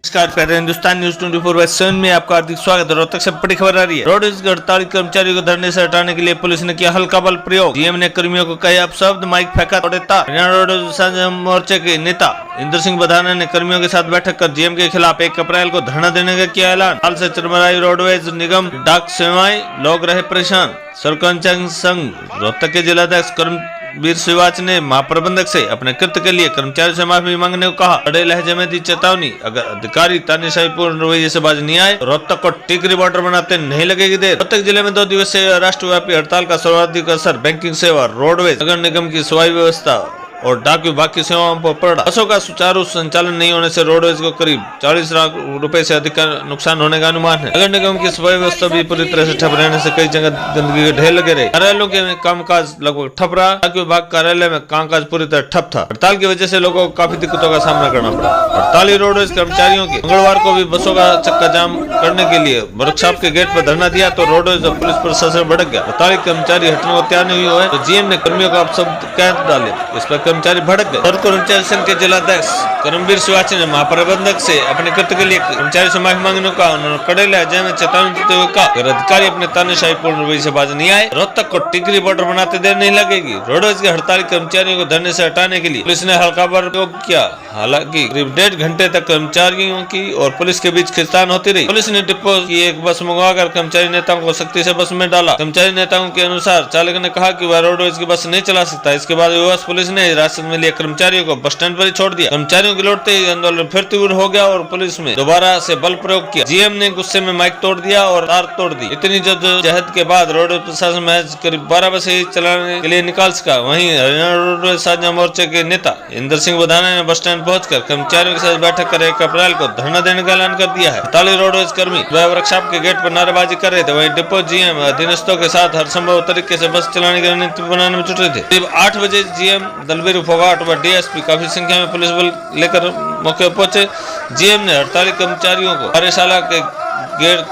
नमस्कार, हिंदुस्तान न्यूज 24/7 में आपका हार्दिक स्वागत है। रोहतक से बड़ी खबर आ रही है। रोडवेज के 48 कर्मचारियों को धरने से हटाने के लिए पुलिस ने किया हल्का बल प्रयोग। जीएम ने कर्मियों को कहे अपशब्द, माइक फेंका तोड़े तार। हरियाणा रोडवेज साझा मोर्चे के नेता इंद्र सिंह बधाना ने कर्मियों के साथ बैठक कर जीएम के खिलाफ 1 अप्रैल को धरना देने का किया ऐलान। हाल से चरमराई रोडवेज निगम डाक सेवाएं, लोग रहे परेशान। सरपंच संघ रोहतक के जिलाध्यक्ष कर्मवीर शिवाच ने महाप्रबंधक से अपने कृत्य के लिए कर्मचारियों से माफी मांगने को कहा। बड़े लहजे में दी चेतावनी, अगर अधिकारी तानाशाहीपूर्ण रवैये से बाज नहीं आए, रोहतक को टिकरी बॉर्डर बनाते नहीं लगेगी देर। रोहतक जिले में 2 दिवसीय राष्ट्रव्यापी हड़ताल का सर्वाधिक असर बैंकिंग सेवा, रोडवेज, नगर निगम की सफाई व्यवस्था और डाक विभाग की सेवाओं पर पड़ा। बसों का सुचारू संचालन नहीं होने से रोडवेज को करीब 40 लाख रुपए से अधिक का नुकसान होने का अनुमान है। नगर निगम की सफाई व्यवस्था भी पूरी तरह से ठप रहने से कई जगह गंदगी के ढेर लगे रहे। कार्यालयों के कामकाज लगभग ठप रहा। डाक विभाग कार्यालय में कामकाज पूरी तरह ठप था। हड़ताल की वजह से लोगों को काफी दिक्कतों का सामना करना पड़ा। हड़ताली रोडवेज कर्मचारियों की मंगलवार को भी बसों का चक्का जाम करने के लिए वर्कशॉप के गेट पर धरना दिया तो रोडवेज और पुलिस प्रशासन भड़क गया। हड़ताली कर्मचारी हटने को तैयार नहीं हुए तो जीएम ने कर्मियों को अपशब्द कह डाले। इस पर कर्मचारी भड़क गए। कर्मचारी संघ के जिलाध्यक्ष कर्मवीर शिवाच ने महाप्रबंधक से अपने कृत्य के लिए कर्मचारी से माफी मांगने का उन्होंने कड़े लहजे में चेतावनी देते हुए कहा, अगर अधिकारी अपने तानाशाहीपूर्ण रवैये से बाज नहीं आए, रोहतक को टिकरी बॉर्डर बनाते देर नहीं लगेगी। रोडवेज के हड़ताली कर्मचारियों को धरने से हटाने के लिए पुलिस ने हल्का बल प्रयोग किया। हालांकि करीब 1.5 घंटे तक कर्मचारियों की और पुलिस के बीच खींचतान होती रही। पुलिस ने डिपो की एक बस मंगवाकर कर्मचारी नेताओं को सख्ती से बस में डाला। कर्मचारी नेताओं के अनुसार चालक ने कहा कि वह रोडवेज की बस नहीं चला सकता। इसके बाद पुलिस ने हिरासत में लिए कर्मचारियों को बस स्टैंड पर ही छोड़ दिया। कर्मचारियों की लौटते ही आंदोलन फिर तीव्र हो गया और पुलिस में दोबारा से बल प्रयोग किया। जीएम ने गुस्से में माइक तोड़ दिया और तार तोड़ दी। इतनी जद्दोजहद के बाद रोडवेज प्रशासन महज करीब 12 बसे चलाने के लिए निकाल सका। वहीं हरियाणा रोडवेज साझा मोर्चे के नेता इंद्र सिंह बधाना ने बस स्टैंड पहुंचकर कर्मचारियों के साथ बैठक कर 1 अप्रैल को धरना देने का ऐलान कर दिया है। हड़ताली रोडवेज कर्मी वर्कशॉप के गेट पर नारेबाजी कर रहे थे। वहीं डिपो जीएम अधीनस्थों के साथ हर संभव तरीके से बस चलाने की रणनीति बनाने में जुटे थे। करीब 8 बजे जीएम दलबीर फोगाट व डीएसपी काफी संख्या में पुलिस बल लेकर मौके पर पहुंचे। जीएम ने हड़ताली कर्मचारियों को कार्यशाला के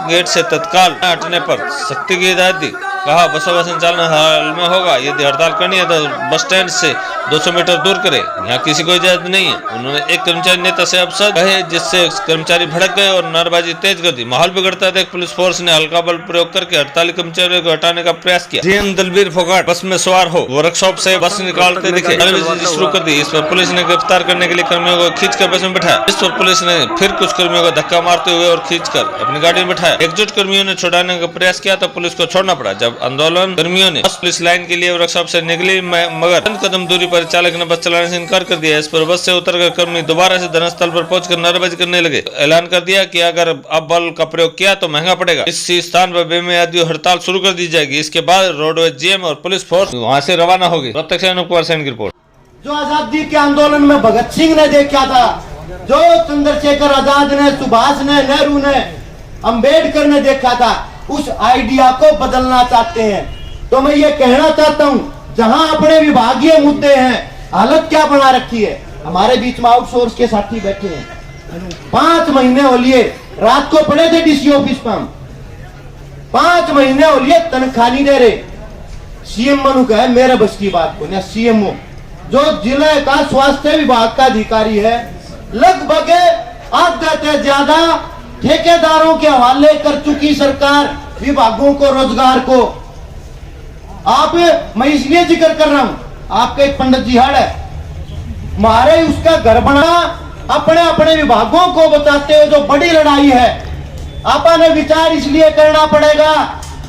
गेट से तत्काल हटने पर सख्ती की हिदायत दी। कहा, बसों का संचालन हाल में होगा। यदि हड़ताल करनी है तो बस स्टैंड से 200 मीटर दूर करे, यहाँ किसी को इजाजत नहीं है। उन्होंने एक कर्मचारी नेता से अपशब्द कहे जिससे कर्मचारी भड़क गए और नारेबाजी तेज कर दी। माहौल बिगड़ता देख पुलिस फोर्स ने हल्का बल प्रयोग करके हड़ताली कर्मचारियों को हटाने का प्रयास किया। जीएम दलबीर फोगाट बस में सवार हो वर्कशॉप से बस निकालते दिखे, शुरू कर दी। इस पर पुलिस ने गिरफ्तार करने के लिए कर्मियों को खींचकर बस में बिठाया। इस पर पुलिस ने फिर कुछ कर्मियों को धक्का मारते हुए और खींचकर अपनी गाड़ी में बिठाया। एकजुट कर्मियों ने छुड़ाने का प्रयास किया तो पुलिस को छोड़ना पड़ा। जब आंदोलन कर्मियों ने बस पुलिस लाइन के लिए वर्कशॉप से निकली मगर चंद कदम दूरी पर चालक ने बस चलाने से इनकार कर दिया। इस पर बस से उतरकर कर्मी दोबारा से धरनास्थल पर पहुंचकर नारेबाजी करने लगे। ऐलान कर दिया कि अगर अब बल का प्रयोग किया तो महंगा पड़ेगा। इसी स्थान पर बेमियादी हड़ताल शुरू कर दी जाएगी। इसके बाद रोडवेज जीएम और पुलिस फोर्स वहां से रवाना होगी। रोहतक से अनुप कुमार सेन की रिपोर्ट। जो आजादी के आंदोलन में भगत सिंह ने देखा था, जो चंद्रशेखर आजाद ने, सुभाष ने, नेहरू ने, अंबेडकर ने देखा था, उस आइडिया को बदलना चाहते हैं। तो मैं ये कहना चाहता हूँ, जहां अपने विभागीय मुद्दे हैं, हालत क्या बना रखी है। हमारे बीच में आउटसोर्स के साथी बैठे हैं। 5 महीने हो लिए, रात को पड़े थे डीसी ऑफिस पर। 5 महीने हो लिए तनख्वाह नहीं दे रहे। सीएम मनु कहे मेरे बस की बात को, सीएमओ जो जिले का स्वास्थ्य विभाग का अधिकारी है, लगभग आधा से ज्यादा ठेकेदारों के हवाले कर चुकी सरकार विभागों को, रोजगार को। आप, मैं इसलिए जिक्र कर रहा हूं, आपके एक पंडित जी हाड़ है, मारे उसका घर बना, अपने अपने विभागों को बताते हुए जो बड़ी लड़ाई है। आपने विचार इसलिए करना पड़ेगा,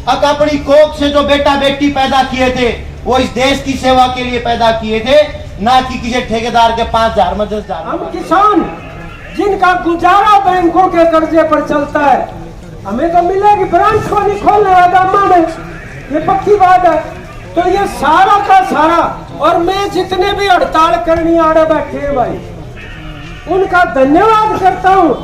अपनी कोख से जो बेटा बेटी पैदा किए थे वो इस देश की सेवा के लिए पैदा किए थे, ना कि किसी ठेकेदार के 5,000 में 10,000। हम किसान जिनका गुजारा बैंकों के कर्जे पर चलता है, हमें तो मिलेगी। ब्रांच को नहीं खोलने वाला माने, ये पक्की बात है। तो ये सारा का सारा, और मैं जितने भी हड़ताल करनी आड़े बैठे हैं भाई, उनका धन्यवाद करता हूँ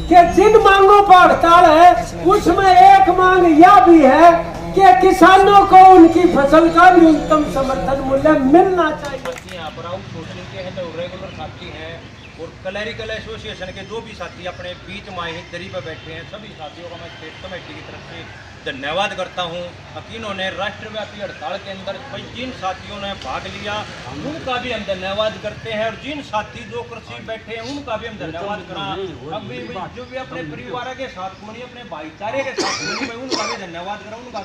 कि जिन मांगों पर हड़ताल है उसमें एक मांग यह भी है कि किसानों को उनकी फसल का न्यूनतम समर्थन मूल्य मिलना चाहिए। यहाँ पर आउटसोर्सिंग के हैं तो रेगुलर साथी हैं, और क्लैरिकल एसोसिएशन के जो भी साथी अपने बीच माही दरी पर बैठे हैं, सभी साथियों का मैं स्टेट कमेटी की तरफ से धन्यवाद करता हूं। इन्होंने राष्ट्रव्यापी हड़ताल के अंदर जिन साथियों ने भाग लिया उनका भी हम धन्यवाद करते हैं, और जिन साथी जो कृषि बैठे हैं उनका भी हम धन्यवाद करा। अभी जो भी अपने परिवार के साथ मनी अपने भाईचारे के साथ मनी मैं उनका भी धन्यवाद करा। उनका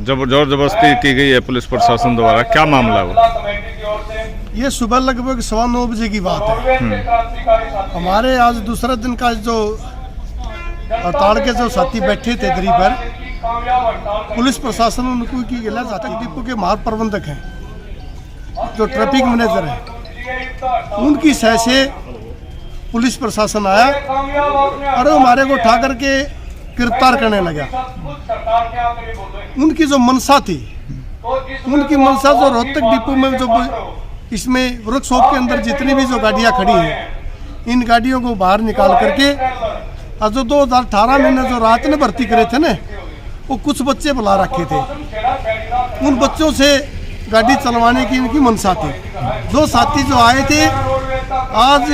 जब जोर जबरदस्ती की गई है पुलिस प्रशासन द्वारा, क्या मामला हुआ? ये सुबह लगभग 9:15 बजे की बात है। हमारे आज दूसरा दिन का जो हड़ताल के जो साथी बैठे थे दरी पर, पुलिस प्रशासन उनको की गिला जाती डिपो के महाप्रबंधक हैं, जो ट्रैफिक मैनेजर हैं, उनकी सह से पुलिस प्रशासन आया और हमारे को उठा करके गिरफ्तार करने लगा। उनकी जो मनसा थी, उनकी मनसा जो रोहतक डिपो में जो इसमें वर्कशॉप के अंदर जितनी भी जो गाड़ियां खड़ी हैं, इन गाड़ियों को बाहर निकाल करके, और जो 2018 में जो रात ने भर्ती करे थे ना, वो कुछ बच्चे बुला रखे थे, उन बच्चों से गाड़ी चलवाने की इनकी मनसा थी। दो साथी जो आए थे, आज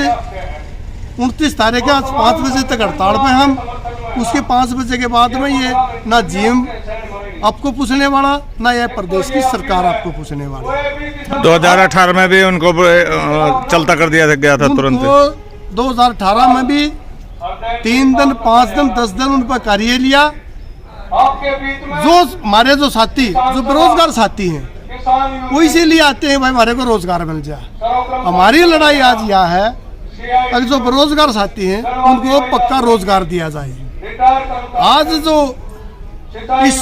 29 तारीख है, आज 5 बजे तक हड़ताल पे हम। उसके 5 बजे के बाद में ये ना जीएम आपको पूछने वाला, ना यह प्रदेश की सरकार आपको पूछने वाला। 2018 में भी उनको चलता कर दिया गया था तुरंत। 2018 में भी 3 दिन, 5 दिन, 10 दिन उन पर कार्य लिया। जो हमारे जो साथी जो बेरोजगार साथी हैं, वो इसीलिए आते हैं भाई हमारे को रोजगार मिल जाए। हमारी लड़ाई आज यह है, अगर जो बेरोजगार साथी हैं उनको पक्का रोजगार दिया जाए। आज जो इस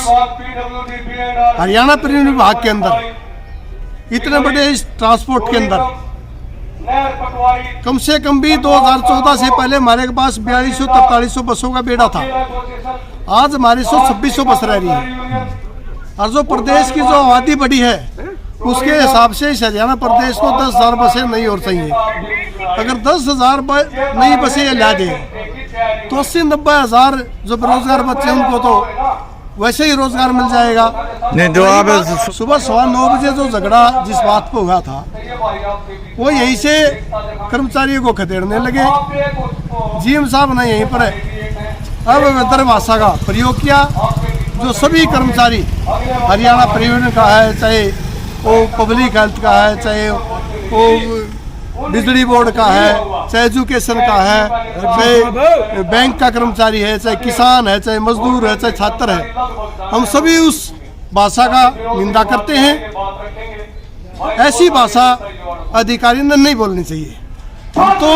हरियाणा परिवहन विभाग के अंदर इतने बड़े इस ट्रांसपोर्ट के अंदर कम से कम भी 2014 से पहले हमारे पास 4200-4300 बसों का बेड़ा था। आज हमारी 2600 बस रह रही है। और जो प्रदेश की जो आबादी बढ़ी है, उसके हिसाब से इस हरियाणा प्रदेश को 10,000 बसें नहीं और चाहिए। अगर 10,000 नई बसें ला दें तो 80-90 हज़ार जो बेरोजगार बच्चे उनको तो वैसे ही रोजगार मिल जाएगा। नहीं, जो आप सुबह 9:15 बजे जो झगड़ा जिस बात पे हुआ था, वो यहीं से कर्मचारियों को खदेड़ने लगे। जीएम साहब ने यहीं पर अभद्र भाषा का प्रयोग किया। जो सभी कर्मचारी हरियाणा परिवहन का है, चाहे वो पब्लिक हेल्थ का है, चाहे वो बिजली बोर्ड का है, चाहे एजुकेशन का है, चाहे बैंक का कर्मचारी है, चाहे किसान है, चाहे मजदूर है, चाहे छात्र है, हम सभी उस भाषा का निंदा करते हैं। ऐसी भाषा अधिकारी ने नहीं बोलनी चाहिए। तो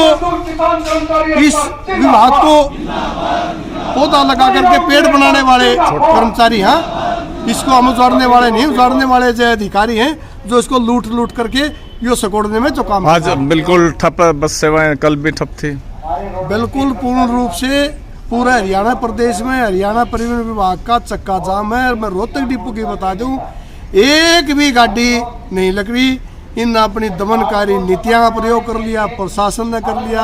इस विभाग को पौधा लगा करके पेड़ बनाने वाले कर्मचारी हैं, इसको हम उजाड़ने वाले नहीं, उजाड़ने वाले जो अधिकारी हैं जो इसको लूट करके यो सकोड़ने में जो काम। आज बिल्कुल ठप बस सेवाएं, कल भी ठप थी। बिल्कुल पूर्ण रूप से पूरा हरियाणा प्रदेश में हरियाणा परिवहन विभाग का चक्का जाम है। मैं रोहतक डिपो की बता दूं, एक भी गाड़ी नहीं लग रही। इन अपनी दमनकारी नीतियां का प्रयोग कर लिया, प्रशासन ने कर लिया,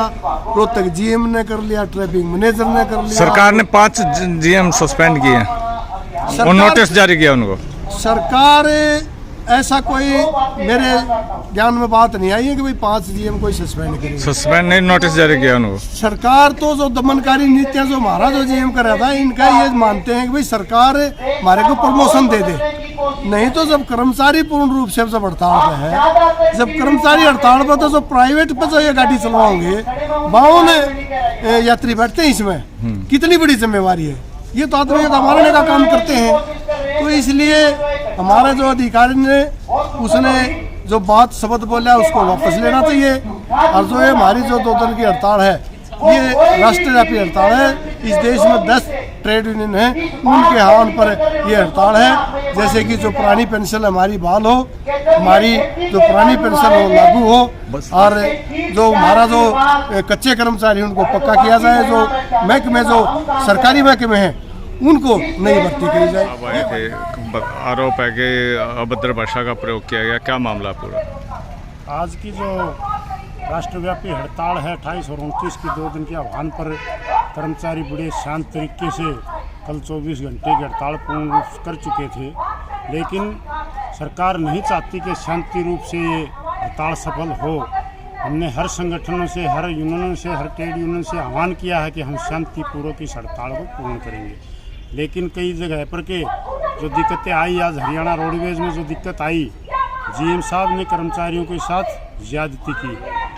रोहतक जीएम ने कर लिया, ट्रैफिक मैनेजर ने कर लिया। सरकार ने 5 जीएम सस्पेंड किए और नोटिस जारी किया उनको। सरकार ऐसा कोई मेरे ज्ञान में बात नहीं आई है कि भाई 5 जीएम कोई सस्पेंड करेगी। सस्पेंड नहीं, नोटिस जारी किया उनको। सरकार तो जो दमनकारी नीतियां जो हमारा जो जीएम कर रहा था, इनका ये मानते हैं कि भाई सरकार हमारे को प्रमोशन दे दे। नहीं तो जब कर्मचारी पूर्ण रूप से जब हड़ताल पे है, जब कर्मचारी हड़ताल पे, तो जो प्राइवेट पे जो ये गाड़ी चलवाओगे, 52 यात्री बैठते हैं इसमें, कितनी बड़ी जिम्मेवारी है। ये तो आदमी हमारे का काम करते हैं। तो इसलिए हमारा जो अधिकारी ने उसने जो बात शब्द बोला उसको वापस लेना चाहिए। और जो है हमारी जो 2 दिन की हड़ताल है, ये राष्ट्रव्यापी हड़ताल है। इस देश में 10 ट्रेड यूनियन है, उनके आह्वान पर ये हड़ताल है। जैसे कि जो पुरानी पेंशन हमारी बहाल हो, हमारी जो पुरानी पेंशन हो लागू हो, और जो हमारा जो कच्चे कर्मचारी उनको पक्का किया जाए। जो महकमे जो सरकारी महकमे हैं उनको नई भर्ती करी जाए। आरोप है कि अभद्र भाषा का प्रयोग किया गया, क्या मामला पूरा? आज की जो राष्ट्रव्यापी हड़ताल है 28 और 29 की 2 दिन के आह्वान पर कर्मचारी बड़े शांत तरीके से कल 24 घंटे की हड़ताल पूर्ण रूप कर चुके थे। लेकिन सरकार नहीं चाहती कि शांति रूप से ये हड़ताल सफल हो, हमने हर संगठनों से, हर यूनियनों से, हर ट्रेड यूनियन से आह्वान किया है कि हम शांतिपूर्वक इस हड़ताल को पूर्ण करेंगे। लेकिन कई जगह पर के जो दिक्कतें आई, आज हरियाणा रोडवेज में जो दिक्कत आई, जीएम साहब ने कर्मचारियों के साथ ज्यादती की,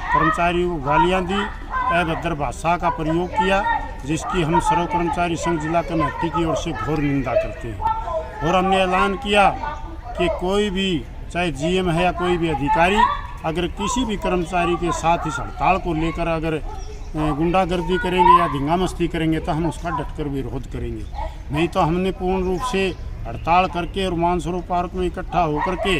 कर्मचारियों को गालियाँ दी, अभद्र भाषा का प्रयोग किया, जिसकी हम सर्व कर्मचारी संघ जिला कमेटी की ओर से घोर निंदा करते हैं। और हमने ऐलान किया कि कोई भी, चाहे जीएम है या कोई भी अधिकारी, अगर किसी भी कर्मचारी के साथ इस हड़ताल को लेकर अगर गुंडागर्दी करेंगे या धिंगामस्ती करेंगे तो हम उसका डटकर विरोध करेंगे। नहीं तो हमने पूर्ण रूप से हड़ताल करके और मानसरोवर पार्क में इकट्ठा होकर के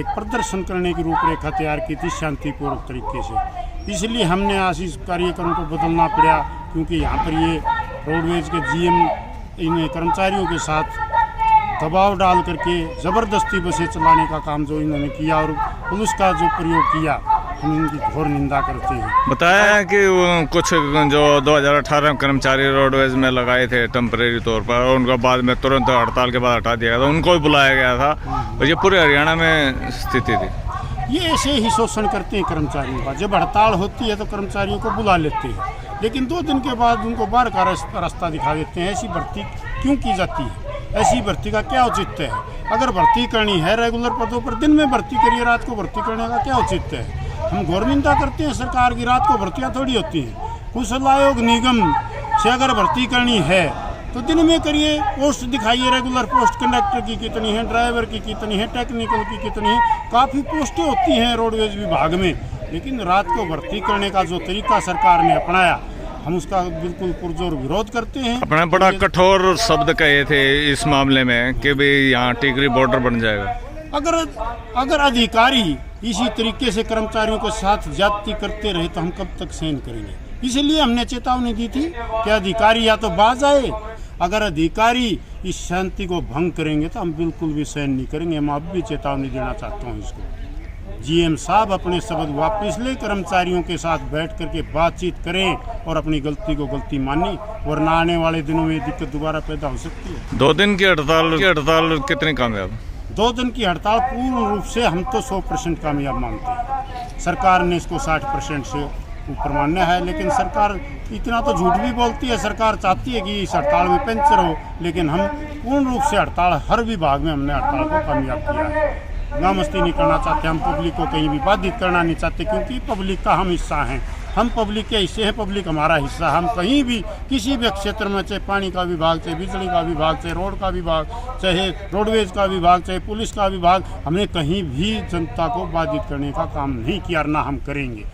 एक प्रदर्शन करने की रूपरेखा तैयार की थी शांतिपूर्वक तरीके से। इसलिए हमने आज इस कार्यक्रम को बदलना पड़ा, क्योंकि यहाँ पर ये रोडवेज के जीएम इन कर्मचारियों के साथ दबाव डाल करके ज़बरदस्ती बसें चलाने का काम जो इन्होंने किया और पुलिस का जो प्रयोग किया, हम इनकी घोर निंदा करते हैं। बताया है कि वो कुछ जो 2018 में कर्मचारी रोडवेज में लगाए थे टेम्परेरी तौर पर, और उनका बाद में तुरंत हड़ताल के बाद हटा दिया गया था, उनको भी बुलाया गया था, और ये पूरे हरियाणा में स्थिति थी। ये ऐसे ही शोषण करते हैं कर्मचारियों का। जब हड़ताल होती है तो कर्मचारियों को बुला लेते हैं, लेकिन 2 दिन के बाद उनको बाहर का रास्ता दिखा देते हैं। ऐसी भर्ती क्यों की जाती है? ऐसी भर्ती का क्या औचित्य है? अगर भर्ती करनी है रेगुलर पदों पर, दिन में भर्ती करिए, रात को भर्ती करने का क्या औचित्य है? हम घोर निंदा करते हैं सरकार की। रात को भर्तियाँ थोड़ी होती हैं। कुशल आयोग निगम से अगर भर्ती करनी है तो दिन में करिए, पोस्ट दिखाइए, रेगुलर पोस्ट कंडक्टर की कितनी है, ड्राइवर की कितनी है, टेक्निकल की कितनी है, काफ़ी पोस्टें होती हैं रोडवेज विभाग में। लेकिन रात को भर्ती करने का जो तरीका सरकार ने अपनाया, हम उसका बिल्कुल पुरजोर विरोध करते हैं। अपना बड़ा कठोर शब्द कहे थे इस मामले में कि भाई यहाँ टिकरी बॉर्डर बन जाएगा। अगर अधिकारी इसी तरीके से कर्मचारियों के साथ ज्यादती करते रहे तो हम कब तक सहन करेंगे? इसलिए हमने चेतावनी दी थी कि अधिकारी या तो बाज आए, अगर अधिकारी इस शांति को भंग करेंगे तो हम बिल्कुल भी सहन नहीं करेंगे। हम अब भी चेतावनी देना चाहता हूँ इसको। जीएम साहब अपने शब्द वापस ले, कर्मचारियों के साथ बैठ करके बातचीत करें और अपनी गलती को गलती माने, वरना आने वाले दिनों में दिक्कत दोबारा पैदा हो सकती है। 2 दिन की हड़ताल कितनी कामयाब? 2 दिन की हड़ताल पूर्ण रूप से हम तो 100% कामयाब मानते हैं। सरकार ने इसको 60% से ऊपर मानना है, लेकिन सरकार इतना तो झूठ भी बोलती है। सरकार चाहती है कि इस हड़ताल में पेंचर हो, लेकिन हम पूर्ण रूप से हड़ताल, हर विभाग में हमने हड़ताल को कामयाब किया है। नामस्ती नहीं करना चाहते, हम पब्लिक को कहीं भी बाधित करना नहीं चाहते, क्योंकि पब्लिक का हम हिस्सा हैं। हम पब्लिक के हिस्से हैं, पब्लिक हमारा हिस्सा। हम कहीं भी किसी भी क्षेत्र में, चाहे पानी का विभाग, चाहे बिजली का विभाग, चाहे रोड का विभाग, चाहे रोडवेज का विभाग, चाहे पुलिस का विभाग, हमने कहीं भी जनता को बाधित करने का काम नहीं किया, ना हम करेंगे।